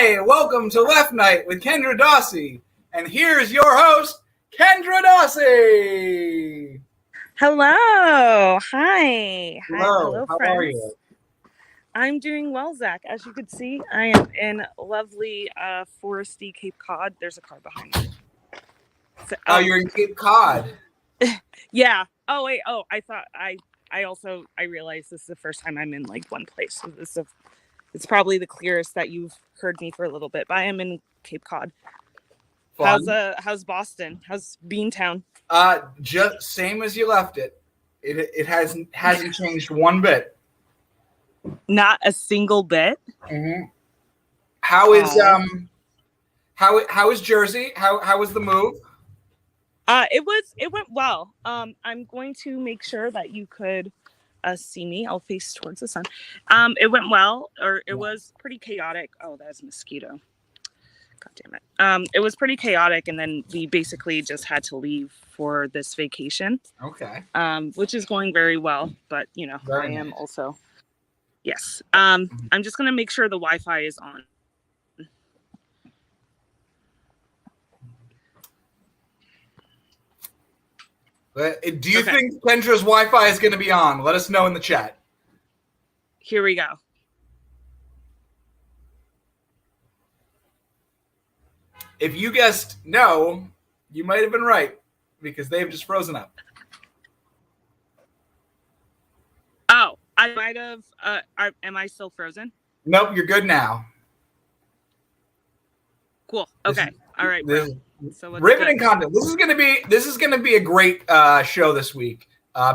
Hi, welcome to Left Night with Kendra Dawsey. And here's your host, Kendra Dawsey. Hello. Hi. Hello, how friends. are you? I'm doing well, Zach. As you can see, I am in lovely foresty Cape Cod. There's a car behind me. Oh, you're in Cape Cod. Yeah. Oh, wait. Oh, I thought I realized this is the first time I'm in like one place. So it's probably the clearest that you've heard me for a little bit, but I am in Cape Cod. Fun. How's Boston? How's Beantown? Just same as you left it. It hasn't changed one bit. Not a single bit. Mm-hmm. How is Jersey? How was the move? It went well. I'm going to make sure that you could see me. I'll face towards the sun. It went well, or it was pretty chaotic. Oh, that's a mosquito. God damn it. It was pretty chaotic, and then we basically just had to leave for this vacation. Okay. Which is going very well, but you know, Very I am nice. also. Yes. I'm just gonna make sure the Wi-Fi is on. Do you think Kendra's Wi-Fi is going to be on? Let us know in the chat. Here we go. If you guessed no, you might have been right because they've just frozen up. Oh, I might have. Am I still frozen? Nope, you're good now. Cool. Okay. All right. So riveting content. This is gonna be a great show this week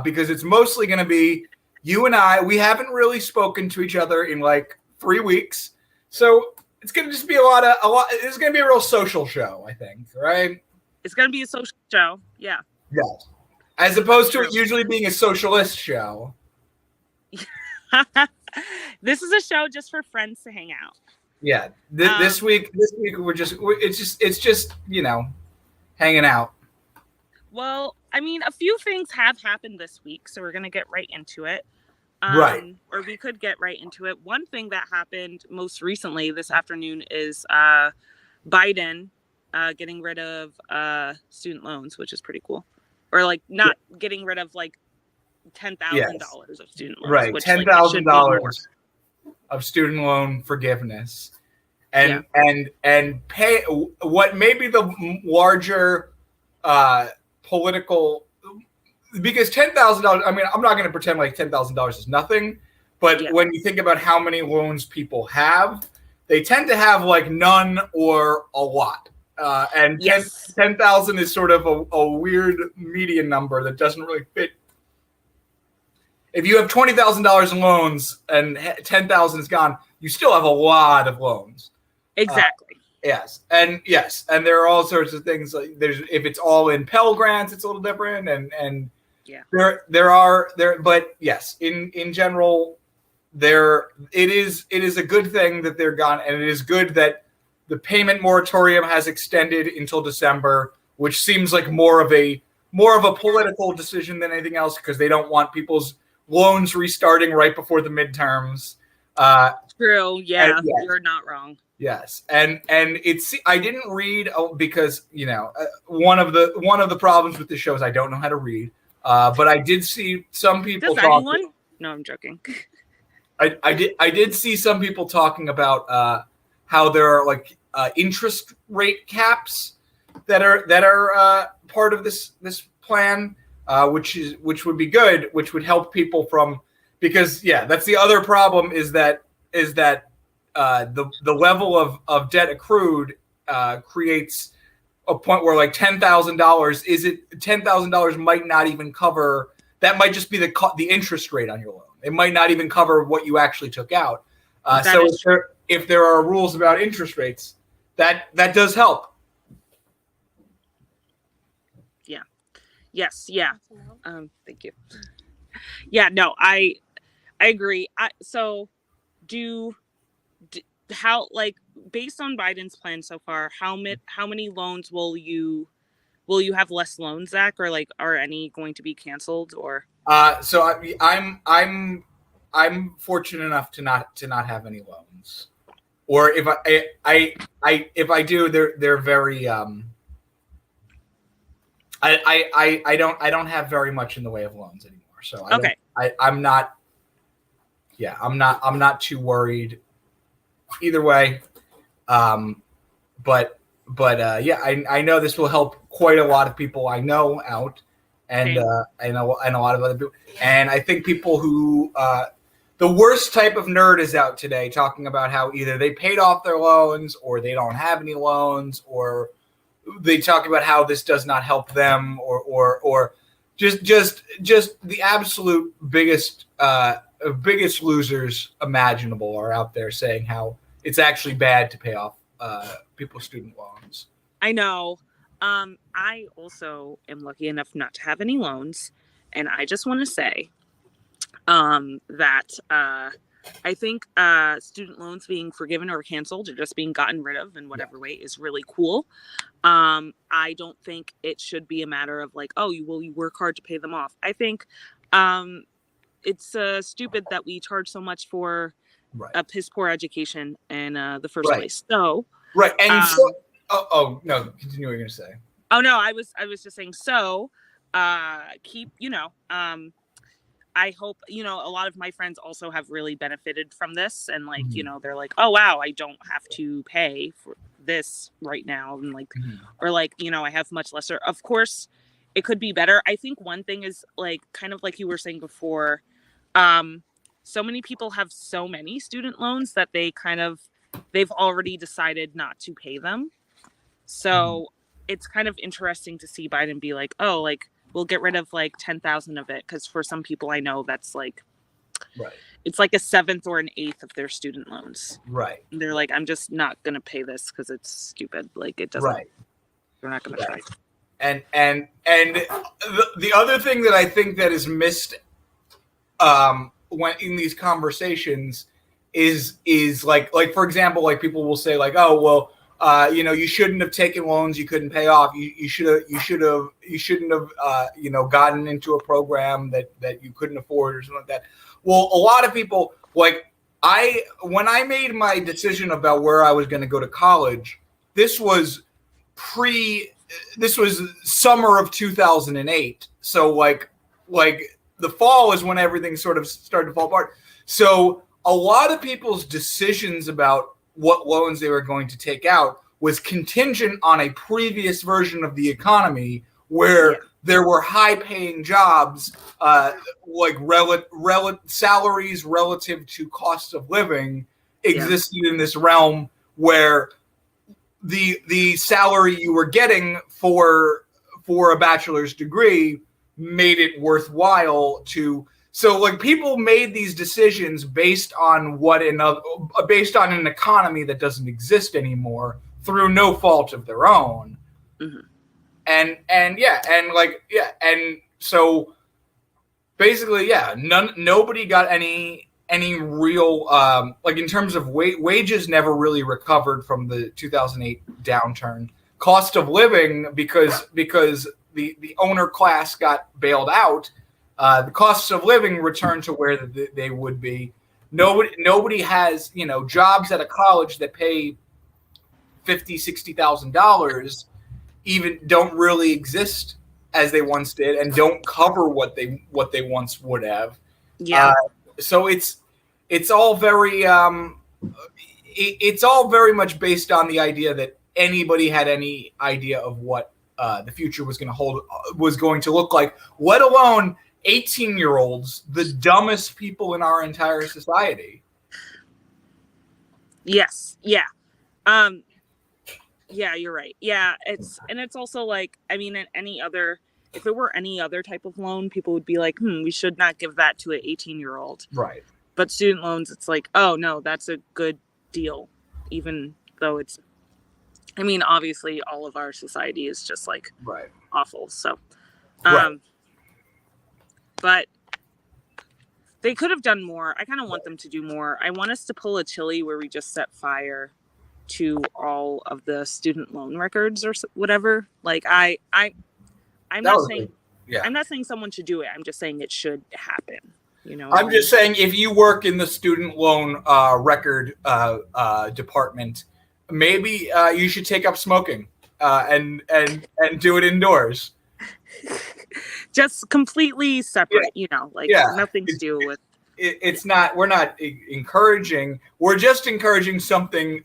because it's mostly gonna be you and I. We haven't really spoken to each other in like 3 weeks, so it's gonna just be a lot. It's gonna be a real social show, I think. Right? It's gonna be a social show. Yeah. Yes. As opposed to it usually being a socialist show. This is a show just for friends to hang out. Yeah, this week it's just you know, hanging out. Well, I mean, a few things have happened this week, so we're gonna get right into it. Right. Or we could get right into it. One thing that happened most recently this afternoon is Biden getting rid of student loans, which is pretty cool. Or like not getting rid of like $10,000 of student loans. Right, $10,000 of student loan forgiveness. And pay what may be the larger political, because $10,000. I mean, I'm not going to pretend like $10,000 is nothing, but when you think about how many loans people have, they tend to have like none or a lot. And 10,000 is sort of a weird median number that doesn't really fit. If you have $20,000 in loans and 10,000 is gone, you still have a lot of loans. Exactly. Yes, and there are all sorts of things. Like if it's all in Pell Grants, it's a little different, and but yes, in general, it is a good thing that they're gone, and it is good that the payment moratorium has extended until December, which seems like more of a political decision than anything else because they don't want people's loans restarting right before the midterms. True. Yeah, you're not wrong. Yes, and it's I didn't read because you know one of the problems with the show is I don't know how to read, but I did see some people. Does anyone? No, I'm joking. I did see some people talking about how there are like interest rate caps that are part of this plan, which would be good, which would help people from because that's the other problem is that the level of debt accrued creates a point where like $10,000 might not even cover. That might just be the interest rate on your loan. It might not even cover what you actually took out. So if there are rules about interest rates, that does help. Yeah. Yes. Yeah. Thank you. Yeah. No, I agree. How like based on Biden's plan so far, how many loans will you have less loans, Zach, or like are any going to be canceled or? So I'm fortunate enough to not have any loans. or if if I do, they're very I don't have very much in the way of loans anymore. So I'm not too worried either way. But yeah, I know this will help quite a lot of people I know out, and a lot of other people. And I think people who the worst type of nerd is out today talking about how either they paid off their loans or they don't have any loans, or they talk about how this does not help them, or just the absolute biggest losers imaginable are out there saying how it's actually bad to pay off people's student loans. I know. I also am lucky enough not to have any loans, and I just want to say that I think student loans being forgiven or canceled or just being gotten rid of in whatever way is really cool. I don't think it should be a matter of like, oh, you work hard to pay them off. I think it's stupid that we charge so much for a piss poor education in the first place. So and so no, continue what you're gonna say. Oh no, I was just saying. So keep I hope, a lot of my friends also have really benefited from this, and like, they're like, oh wow, I don't have to pay for this right now, and like, or like, I have much lesser. Of course, it could be better. I think one thing is like, kind of like you were saying before, so many people have so many student loans that they've already decided not to pay them. So it's kind of interesting to see Biden be like, oh, like, we'll get rid of like 10,000 of it. Because for some people I know that's like, it's like a 7th or an 8th of their student loans. Right. And they're like, I'm just not going to pay this because it's stupid. Like it doesn't, they're not going to try. And the other thing that I think that is missed when in these conversations is like for example, like people will say like, oh, well, you shouldn't have taken loans you couldn't pay off. You shouldn't have gotten into a program that you couldn't afford or something like that. Well, a lot of people, like when I made my decision about where I was going to go to college, this was summer of 2008. So like the fall is when everything sort of started to fall apart. So a lot of people's decisions about what loans they were going to take out was contingent on a previous version of the economy where there were high-paying jobs, like salaries relative to cost of living existed in this realm where the salary you were getting for a bachelor's degree made it worthwhile to. So like people made these decisions based on an economy that doesn't exist anymore through no fault of their own. And so basically, nobody got any real like in terms of wages never really recovered from the 2008 downturn. Cost of living because the owner class got bailed out. The costs of living return to where they would be. Nobody has, jobs at a college that pay $50,000-$60,000 even don't really exist as they once did and don't cover what they once would have. So it's all very much based on the idea that anybody had any idea of what the future was going to look like, let alone 18-year-olds, the dumbest people in our entire society. Yes. Yeah. Yeah, you're right. Yeah. It's also like, I mean, if it were any other type of loan, people would be like, we should not give that to an 18-year-old. Right. But student loans, it's like, oh no, that's a good deal. Even though it's, I mean, obviously all of our society is just like awful. So, but they could have done more. I kind of want them to do more. I want us to pull a Chile where we just set fire to all of the student loan records or whatever. Like I'm not saying someone should do it. I'm just saying it should happen. You know, I'm just saying, if you work in the student loan record department, maybe you should take up smoking and do it indoors. Just completely separate, you know, like nothing to do with. It's not. We're not encouraging. We're just encouraging something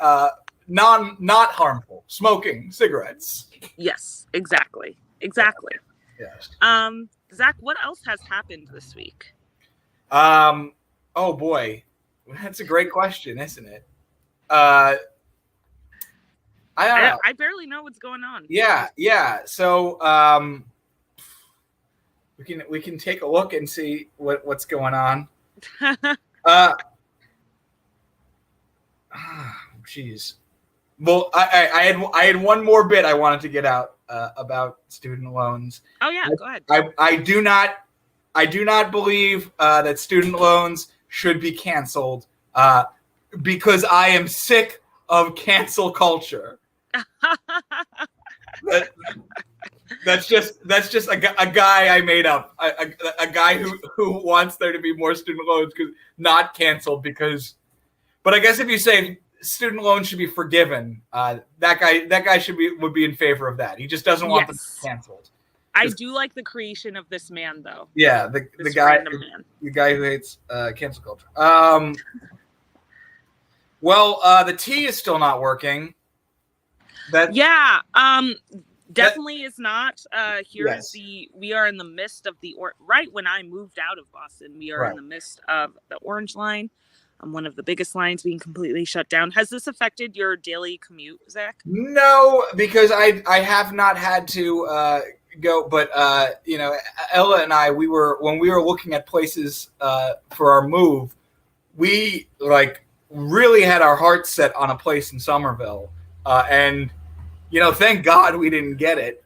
not harmful. Smoking cigarettes. Yes, exactly. Yes. Zach, what else has happened this week? Oh boy, that's a great question, isn't it? I don't know. I barely know what's going on. Yeah. So we can take a look and see what's going on. Jeez. Well, I had one more bit I wanted to get out about student loans. Oh yeah, go ahead. I do not believe that student loans should be canceled because I am sick of cancel culture. That's just a guy I made up. A guy who wants there to be more student loans because not canceled because. But I guess if you say student loans should be forgiven, that guy would be in favor of that. He just doesn't want them canceled. I do like the creation of this man, though. Yeah, the guy who hates cancel culture. Well, the tea is still not working. Definitely is not. We are in the midst of right when I moved out of Boston, we are in the midst of the Orange Line. One of the biggest lines being completely shut down. Has this affected your daily commute, Zach? No, because I have not had to go, but Ella and I, when we were looking at places for our move, we really had our hearts set on a place in Somerville, and thank God we didn't get it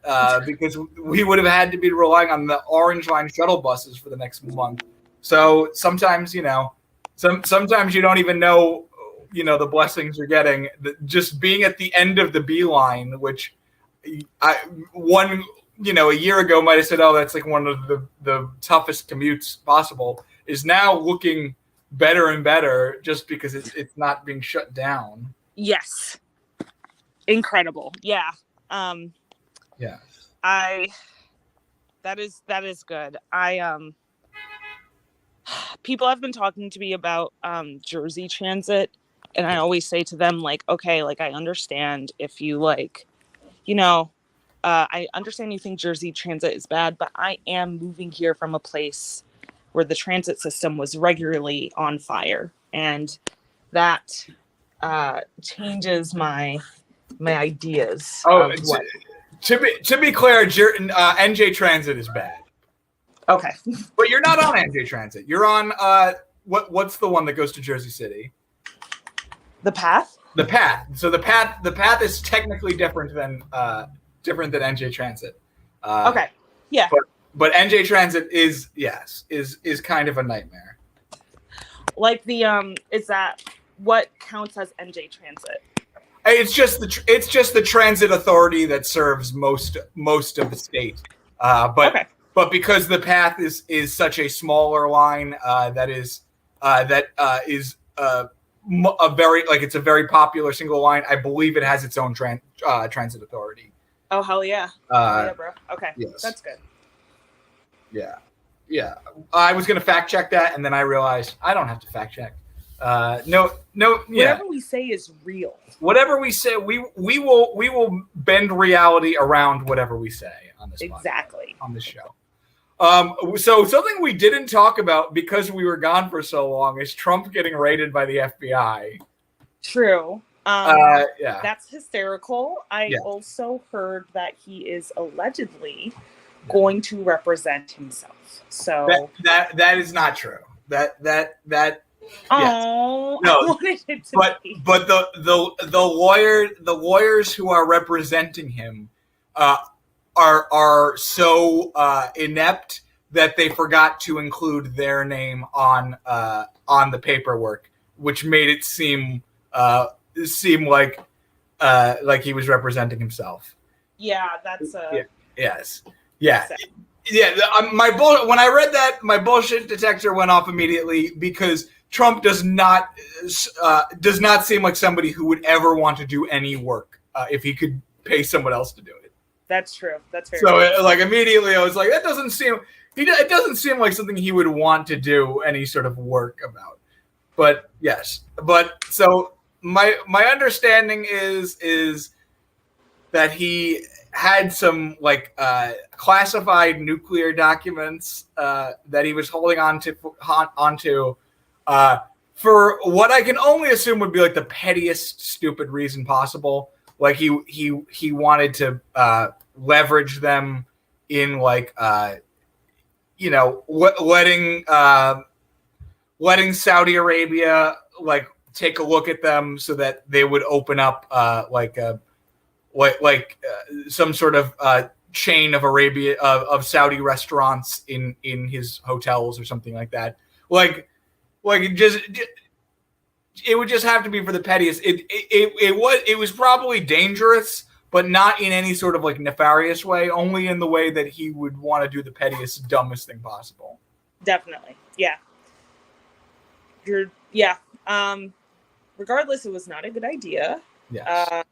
because we would have had to be relying on the Orange Line shuttle buses for the next month. So sometimes sometimes you don't even know the blessings you're getting. Just being at the end of the beeline, which a year ago might have said, oh, that's like one of the toughest commutes possible, is now looking better and better just because it's not being shut down. Yes. Incredible. Yeah. Yeah. That is good. People have been talking to me about Jersey Transit, and I always say to them, okay, I understand if you I understand you think Jersey Transit is bad, but I am moving here from a place where the transit system was regularly on fire, and that changes my ideas. To be clear, NJ Transit is bad. Okay. But you're not on NJ Transit. You're on what's the one that goes to Jersey City? The Path? The Path. So the Path is technically different than NJ Transit. Okay. Yeah. But NJ Transit is kind of a nightmare. Is that what counts as NJ Transit? It's just the transit authority that serves most of the state. But because the Path is such a smaller line that is a very it's a very popular single line, I believe it has its own transit authority. Oh hell yeah! Yeah, bro. Okay, yes. That's good. Yeah. I was gonna fact check that, and then I realized I don't have to fact check. No. Whatever we say is real. Whatever we say, we will bend reality around whatever we say on this exactly on this show. So something we didn't talk about because we were gone for so long is Trump getting raided by the FBI. True. Yeah. That's hysterical. I also heard that he is allegedly going to represent himself. So that is not true. That oh, no, I wanted it to be. But the lawyers who are representing him are so inept that they forgot to include their name on the paperwork, which made it seem like he was representing himself. Yeah, that's yes. Yeah. Yeah, when I read that, my bullshit detector went off immediately because Trump does not seem like somebody who would ever want to do any work if he could pay someone else to do it. That's true. That's very true. Like immediately I was like, that doesn't seem. It doesn't seem like something he would want to do any sort of work about. But yes, so my understanding is that he had some like classified nuclear documents that he was holding onto for what I can only assume would be like the pettiest stupid reason possible. Like he wanted to leverage them in like letting Saudi Arabia like take a look at them so that they would open up some sort of chain of Saudi restaurants in his hotels or something like that. Like it would just have to be for the pettiest. It was probably dangerous, but not in any sort of like nefarious way. Only in the way that he would want to do the pettiest, dumbest thing possible. Definitely, yeah. Regardless, it was not a good idea. Yes.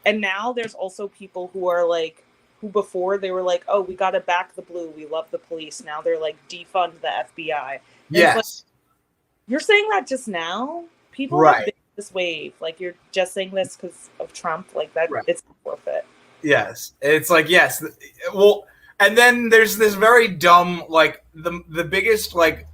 And now there's also people who are like, who before they were like, oh, we got to back the blue. We love the police. Now they're like, defund the FBI. And yes. Like, you're saying that just now? People right. have been this wave. Like, you're just saying this because of Trump. Like, that, right. It's not worth it. Yes. It's like, yes. Well, and then there's this very dumb, like, the biggest, like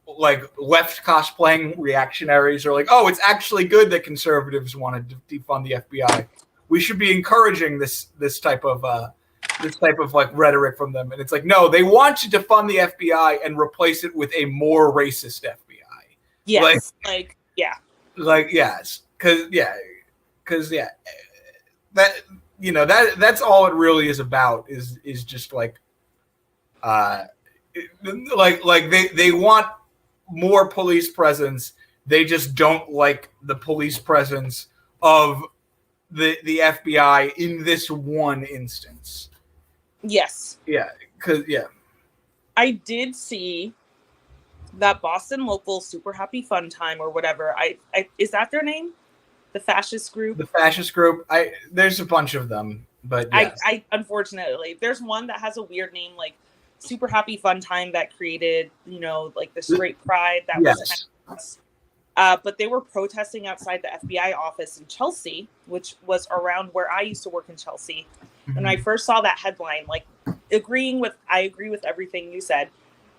left cosplaying reactionaries are like, oh, it's actually good that conservatives want to defund the FBI. We should be encouraging this type of like rhetoric from them. And it's like, no, they want to defund the FBI and replace it with a more racist FBI. Yes, yes, because that's all it really is about is just like they want more police presence. They just don't like the police presence of the FBI in this one instance. Yes. Yeah, because I did see that Boston local Super Happy Fun Time or whatever. I is that their name? The fascist group? The fascist group. There's a bunch of them, but yes. I unfortunately there's one that has a weird name like Super Happy Fun Time that created, like the straight pride that yes. was but they were protesting outside the FBI office in Chelsea, which was around where I used to work in Chelsea. Mm-hmm. And I first saw that headline, like I agree with everything you said.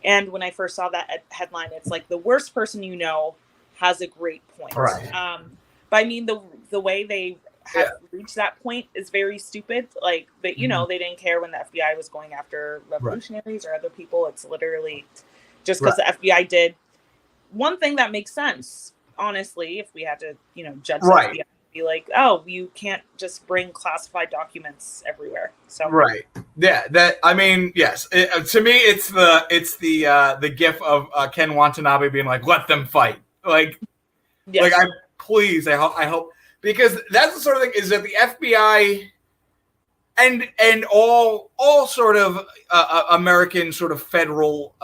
And when I first saw that headline, it's like the worst person has a great point. Right. But I mean, the way they have reached that point is very stupid. Like, they didn't care when the FBI was going after revolutionaries or other people. It's literally just because the FBI did one thing that makes sense. Honestly, if we had to, judge the FBI, be like, oh, you can't just bring classified documents everywhere. So right, yeah. That I mean, yes. To me, it's the gif of Ken Watanabe being like, "Let them fight." Like, yes. I hope because that's the sort of thing is that the FBI and all sort of American sort of federal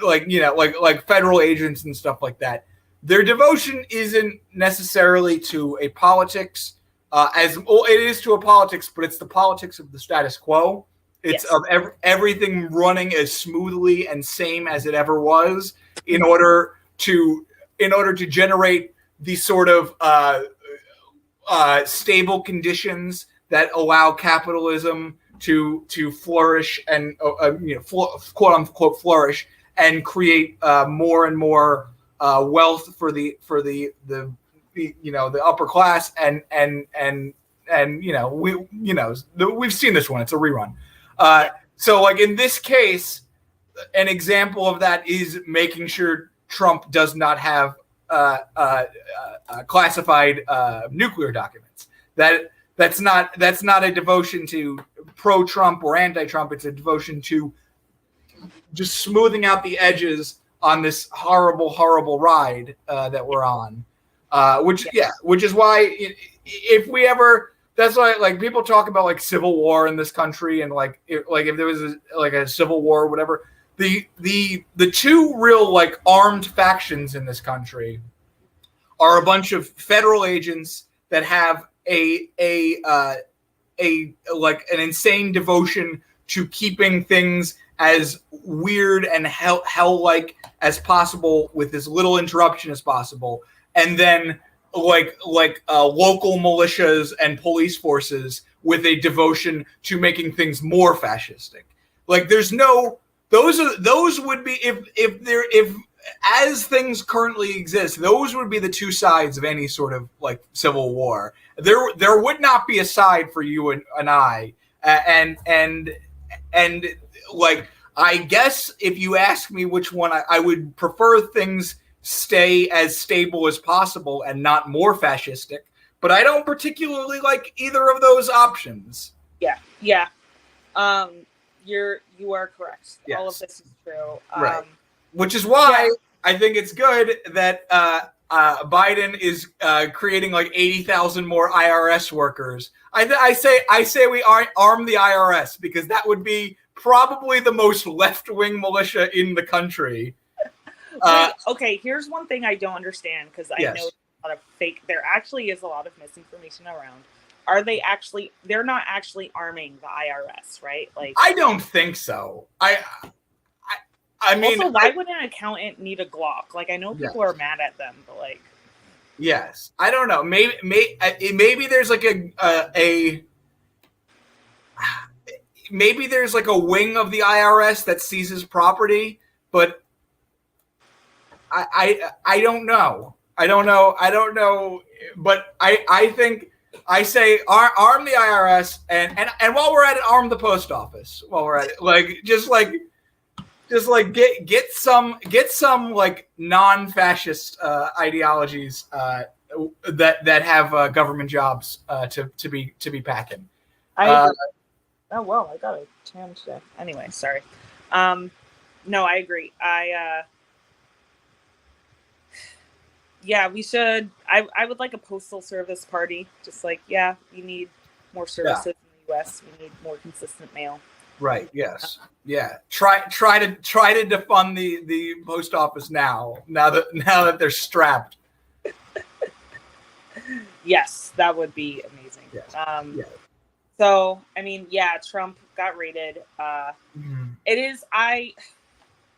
like federal agents and stuff like that. Their devotion isn't necessarily to a politics, it is to a politics, but it's the politics of the status quo. It's of everything running as smoothly and same as it ever was, in order to generate the sort of stable conditions that allow capitalism to flourish and quote unquote flourish and create more and more wealth for the upper class and we've seen this one. It's a rerun. So like in this case, an example of that is making sure Trump does not have classified nuclear documents. That's not a devotion to pro-Trump or anti-Trump. It's a devotion to just smoothing out the edges on this horrible, horrible ride that we're on. Which is why if we ever That's why, like, people talk about like civil war in this country, and like if there was a civil war or whatever, the two real like armed factions in this country are a bunch of federal agents that have a like an insane devotion to keeping things as weird and hell like as possible with as little interruption as possible, and then like local militias and police forces with a devotion to making things more fascistic. Like there's no those would be if as things currently exist, those would be the two sides of any sort of like civil war. There would not be a side for you and I, and like I guess if you ask me which one, I would prefer things stay as stable as possible and not more fascistic. But I don't particularly like either of those options. Yeah. You are correct. Yes. All of this is true. Right. Which is why I think it's good that Biden is creating like 80,000 more IRS workers. I say we arm the IRS because that would be probably the most left-wing militia in the country. Wait, okay, here's one thing I don't understand because I know there's a lot of fake. There actually is a lot of misinformation around. Are they actually? They're not actually arming the IRS, right? Like, I don't think so. I mean, also, why would an accountant need a Glock? Like, I know people are mad at them, but like, yes, I don't know. Maybe there's like maybe there's like a wing of the IRS that seizes property, but I don't know. I don't know. But I think I say arm the IRS and while we're at it, arm the post office. While we're at it, like just get some like non-fascist ideologies that have government jobs to be packing. Oh well, I got a tan today. Anyway, sorry. No, I agree. Yeah, we should. I would like a postal service party. Just like, we need more services in the U.S. We need more consistent mail. Right. Yes. Yeah. Try to defund the post office now that they're strapped. Yes, that would be amazing. Yes. So I mean, Trump got raided.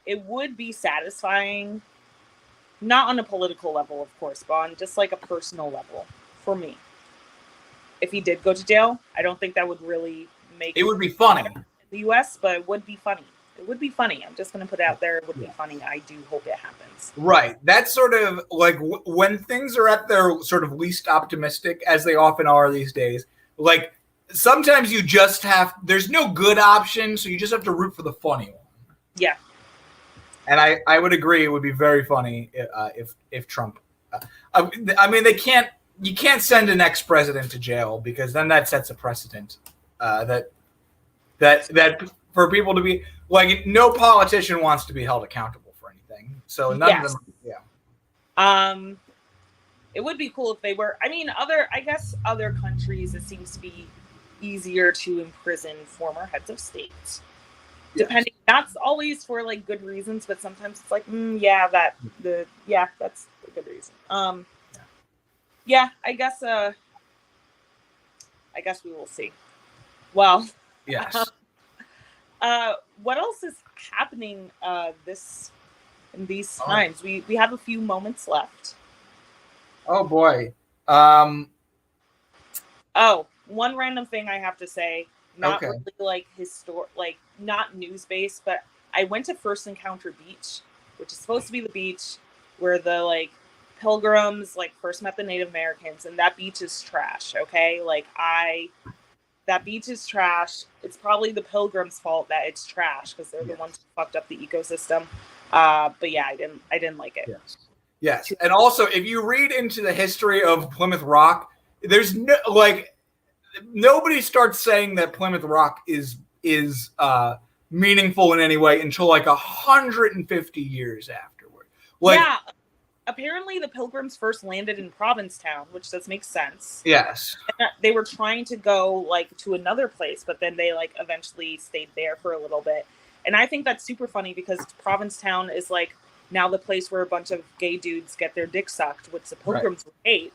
It would be satisfying. Not on a political level, of course, but on just like a personal level for me. If he did go to jail, I don't think that would really make it would be funny in the US, but it would be funny. It would be funny. I'm just going to put it out there. It would be funny. I do hope it happens. Right. That's sort of like when things are at their sort of least optimistic, as they often are these days. Like sometimes you just there's no good option, so you just have to root for the funny one. Yeah. And I would agree it would be very funny if Trump. I mean, you can't send an ex-president to jail because then that sets a precedent that for people to be like no politician wants to be held accountable for anything. So none of them. It would be cool if they were. I mean, other countries it seems to be easier to imprison former heads of state. Depending, that's always for like good reasons, but sometimes it's like, that's a good reason. I guess we will see. Well, yes. What else is happening in these times? We have a few moments left. Oh boy. One random thing I have to say. Not really like not news based, but I went to First Encounter Beach, which is supposed to be the beach where the like pilgrims like first met the Native Americans, and that beach is trash. Okay, that beach is trash. It's probably the pilgrims' fault that it's trash because they're the ones who fucked up the ecosystem. But yeah, I didn't like it. Yes, and also if you read into the history of Plymouth Rock, there's no like. Nobody starts saying that Plymouth Rock is meaningful in any way until like 150 years afterward. Like, apparently the Pilgrims first landed in Provincetown, which does make sense. Yes. And they were trying to go like to another place, but then they like eventually stayed there for a little bit. And I think that's super funny because Provincetown is like now the place where a bunch of gay dudes get their dick sucked, which the Pilgrims would hate.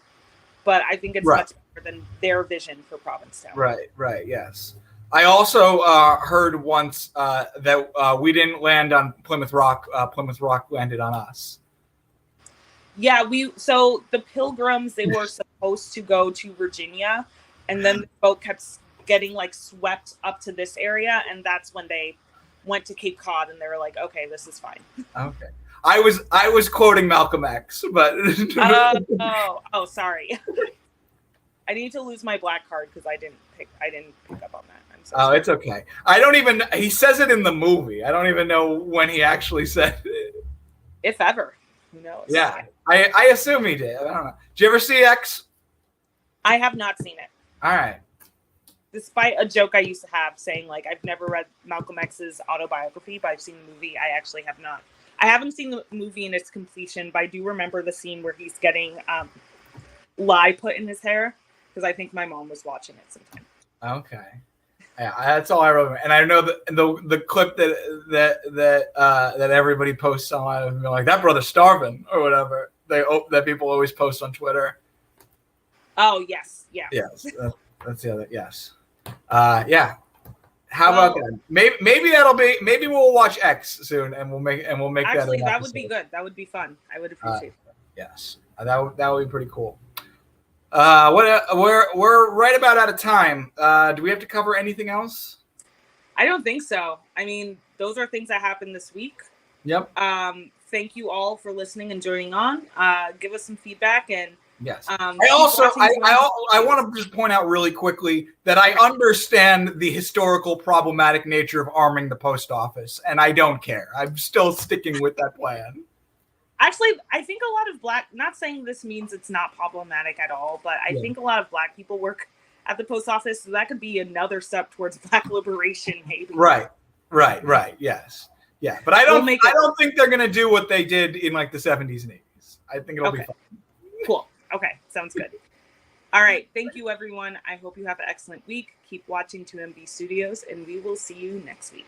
But I think it's much better than their vision for Provincetown. Right, yes. I also heard once that we didn't land on Plymouth Rock. Plymouth Rock landed on us. Yeah, so the Pilgrims, they were supposed to go to Virginia, and then the boat kept getting like swept up to this area, and that's when they went to Cape Cod, and they were like, okay, this is fine. Okay. I was quoting Malcolm X, but oh, sorry. I need to lose my black card because I didn't pick up on that. I'm so sorry. It's okay. I don't even. He says it in the movie. I don't even know when he actually said it. If ever, who knows? Yeah, I assume he did. I don't know. Did you ever see X? I have not seen it. All right. Despite a joke I used to have saying like I've never read Malcolm X's autobiography, but I've seen the movie. I actually have not. I haven't seen the movie in its completion, but I do remember the scene where he's getting lye put in his hair because I think my mom was watching it sometime. Okay, yeah, that's all I remember, and I know the clip that everybody posts online of like that brother's starving or whatever that people always post on Twitter. Oh yes, yeah. Yes, that's the other. Yes, yeah. How about that? Maybe that'll be. Maybe we'll watch X soon, and we'll make actually, that. That would be good. That would be fun. I would appreciate that. Yes, that would be pretty cool. We're right about out of time. Do we have to cover anything else? I don't think so. I mean, those are things that happened this week. Yep. Thank you all for listening and joining on. Give us some feedback and. Yes. I want to just point out really quickly that I understand the historical problematic nature of arming the post office, and I don't care. I'm still sticking with that plan. Actually, I think a lot of not saying this means it's not problematic at all, but I think a lot of black people work at the post office, so that could be another step towards black liberation, maybe. Right. Yes. Yeah, but I don't think they're going to do what they did in like the 70s and 80s. I think it'll be fun. Cool. Okay, sounds good. All right, thank you, everyone. I hope you have an excellent week. Keep watching 2MB Studios, and we will see you next week.